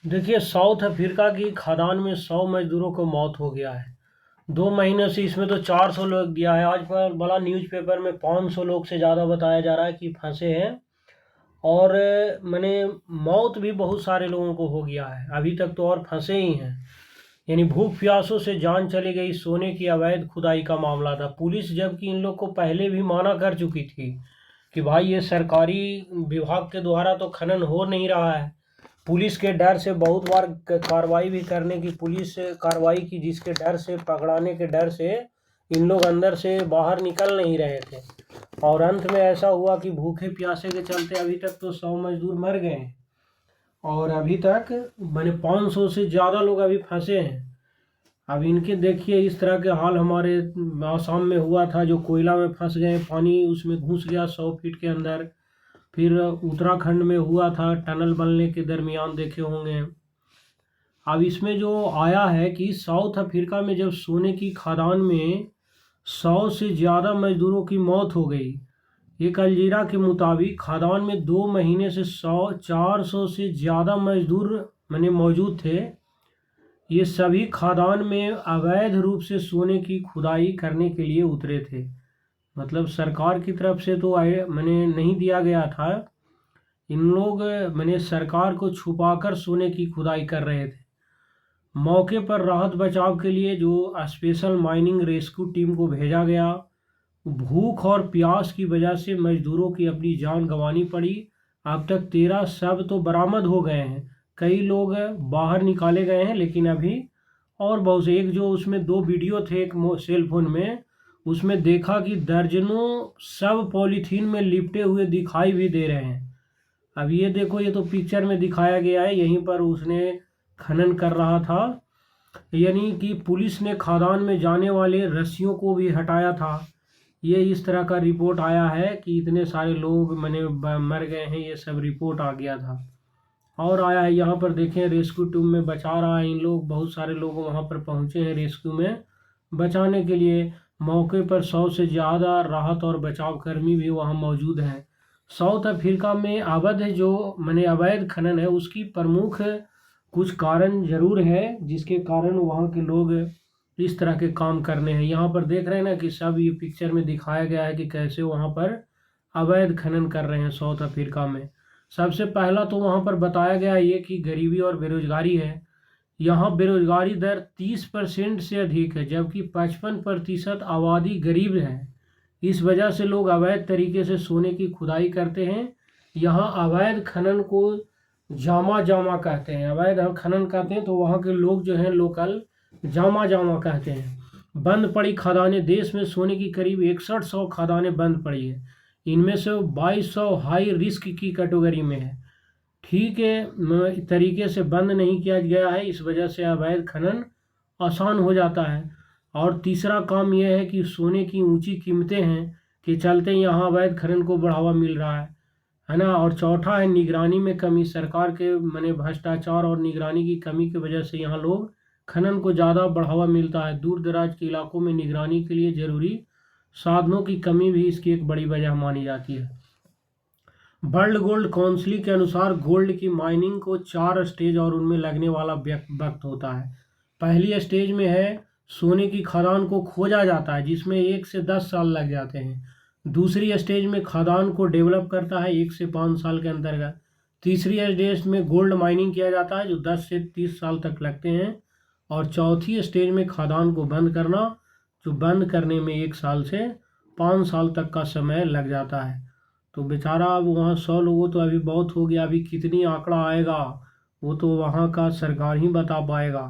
देखिए, south Africa की खदान में 100 मजदूरों को मौत हो गया है। 2 महीने से इसमें तो 400 लोग दिया है। आज पर बड़ा न्यूज़पेपर में 500 लोग से ज़्यादा बताया जा रहा है कि फंसे हैं। और मैंने मौत भी बहुत सारे लोगों को हो गया है, अभी तक तो और फंसे ही हैं। यानी भूख प्यासों से जान चली गई। सोने की अवैध खुदाई का मामला था। पुलिस जबकि इन लोग को पहले भी माना कर चुकी थी कि भाई ये सरकारी विभाग के द्वारा तो खनन हो नहीं रहा है। पुलिस के डर से बहुत बार कार्रवाई भी करने की पुलिस कार्रवाई की, जिसके डर से, पकड़ाने के डर से इन लोग अंदर से बाहर निकल नहीं रहे थे। और अंत में ऐसा हुआ कि भूखे प्यासे के चलते अभी तक तो 100 मजदूर मर गए हैं। और अभी तक मैंने 500 से ज़्यादा लोग अभी फंसे हैं। अब इनके देखिए इस तरह के हाल हमारे आसाम में हुआ था, जो कोयला में फंस गए, पानी उसमें घुस गया 100 फीट के अंदर। फिर उत्तराखंड में हुआ था, टनल बनने के दरमियान देखे होंगे। अब इसमें जो आया है कि साउथ अफ्रीका में जब सोने की खदान में 100 से ज़्यादा मजदूरों की मौत हो गई। एक अलजीरा के मुताबिक खदान में 2 महीने से 400 से ज़्यादा मजदूर मैंने मौजूद थे। ये सभी खदान में अवैध रूप से सोने की खुदाई करने के लिए उतरे थे। मतलब सरकार की तरफ से तो मैंने नहीं दिया गया था। इन लोग मैंने सरकार को छुपाकर सोने की खुदाई कर रहे थे। मौके पर राहत बचाव के लिए जो स्पेशल माइनिंग रेस्क्यू टीम को भेजा गया, भूख और प्यास की वजह से मजदूरों की अपनी जान गंवानी पड़ी। अब तक 13 शव तो बरामद हो गए हैं। कई लोग बाहर निकाले गए हैं, लेकिन अभी और बहुत से, एक जो उसमें 2 वीडियो थे एक सेल फोन में, उसमें देखा कि दर्जनों शव पॉलीथीन में लिपटे हुए दिखाई भी दे रहे हैं। अब ये देखो, ये तो पिक्चर में दिखाया गया है, यहीं पर उसने खनन कर रहा था। यानी कि पुलिस ने खदान में जाने वाले रस्सियों को भी हटाया था। ये इस तरह का रिपोर्ट आया है कि इतने सारे लोग मर गए हैं, ये सब रिपोर्ट आ गया था। और आया है यहाँ पर देखें, रेस्क्यू टीम में बचा रहा है इन लोग। बहुत सारे लोग वहाँ पर पहुँचे हैं रेस्क्यू में बचाने के लिए। मौके पर 100 से ज़्यादा राहत और बचाव कर्मी भी वहाँ मौजूद हैं। साउथ अफ्रीका में अवैध खनन है, उसकी प्रमुख कुछ कारण जरूर है जिसके कारण वहाँ के लोग इस तरह के काम करने हैं। यहाँ पर देख रहे हैं ना कि सब ये पिक्चर में दिखाया गया है कि कैसे वहाँ पर अवैध खनन कर रहे हैं साउथ अफ्रीका में। सबसे पहला तो वहाँ पर बताया गया ये कि गरीबी और बेरोजगारी है। यहाँ बेरोजगारी दर 30% से अधिक है, जबकि 55% आबादी गरीब है। इस वजह से लोग अवैध तरीके से सोने की खुदाई करते हैं। यहाँ अवैध खनन को जामा जामा कहते हैं। अवैध खनन कहते हैं तो वहाँ के लोग जो हैं लोकल जामा जामा कहते हैं। बंद पड़ी खदानें, देश में सोने की करीब 6100 खदानें बंद पड़ी है। इनमें से 2200 हाई रिस्क की कैटेगरी में है। ठीक है, तरीके से बंद नहीं किया गया है, इस वजह से अवैध खनन आसान हो जाता है। और तीसरा काम यह है कि सोने की ऊंची कीमतें हैं कि चलते यहाँ अवैध खनन को बढ़ावा मिल रहा है ना। और चौथा है निगरानी में कमी। सरकार के भ्रष्टाचार और निगरानी की कमी की वजह से यहाँ लोग खनन को ज़्यादा बढ़ावा मिलता है। दूर दराज के इलाकों में निगरानी के लिए जरूरी साधनों की कमी भी इसकी एक बड़ी वजह मानी जाती है। वर्ल्ड गोल्ड काउंसिल के अनुसार गोल्ड की माइनिंग को 4 स्टेज और उनमें लगने वाला वक्त होता है। पहली स्टेज में है सोने की खदान को खोजा जाता है, जिसमें 1 से 10 साल लग जाते हैं। दूसरी स्टेज में खदान को डेवलप करता है 1 से 5 साल के अंतर्गत। तीसरी स्टेज में गोल्ड माइनिंग किया जाता है, जो 10 से 30 साल तक लगते हैं। और चौथी स्टेज में खदान को बंद करना, जो बंद करने में 1 साल से 5 साल तक का समय लग जाता है। तो बेचारा अब वहाँ 100 लोगों तो अभी बहुत हो गया। अभी कितनी आंकड़ा आएगा वो तो वहाँ का सरकार ही बता पाएगा।